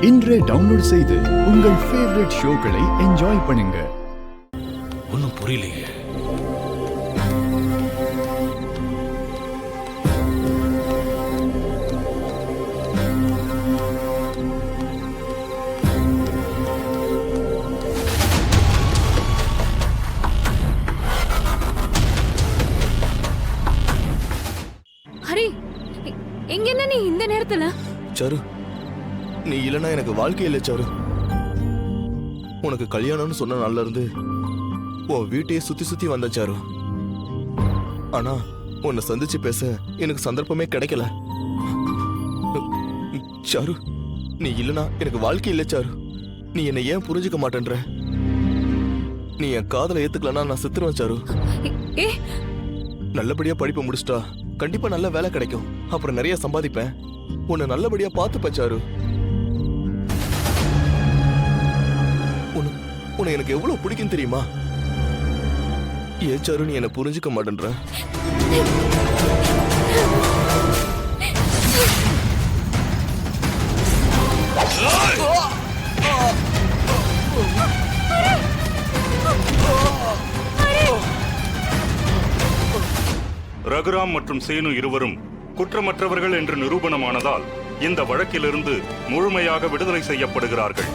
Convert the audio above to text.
இன்றே டவுன்லோட் செய்து உங்கள் ஃபேவரட் ஷோக்களை என்ஜாய் பண்ணுங்க. ஒன்னும் புரியலையே. ஹரி, எங்க என்ன நீ இந்த நேரத்துல? சாரு, நீ இல்லனா எனக்கு வாழ்க்கை இல்லை சாரு. உனக்கு கல்யாணம்னு சொன்ன நாள்ல இருந்து உன் வீட்டையே சுத்தி சுத்தி வந்த சாரு. ஆனா உன்னை சந்திச்சு பேச எனக்கு சந்தர்ப்பமே கிடைக்கல. சாரு, நீ இல்லனா எனக்கு வாழ்க்கை இல்லை சாரு. நீ என்னை ஏன் புரிஞ்சுக்க மாட்டேன்ற? நீ என் காதலை ஏத்துக்கலன்னா நான் செத்துருவேன் சாரு. ஏ, நல்லபடியா படிப்பை முடிச்சிட்டா கண்டிப்பா நல்ல வேலை கிடைக்கும். அப்புறம் நிறைய சம்பாதிப்பேன். உன்னை நல்லபடியா பார்த்துப்பேன் சாரு. உன்னை எனக்கு எவ்வளவு பிடிக்கும் தெரியுமா? ஏன் சாரு நீ என்னை புரிஞ்சுக்க மாட்டேன்ற? ரகுராம் மற்றும் சேனு இருவரும் குற்றமற்றவர்கள் என்று நிரூபணமானதால் இந்த வழக்கிலிருந்து முழுமையாக விடுதலை செய்யப்படுகிறார்கள்.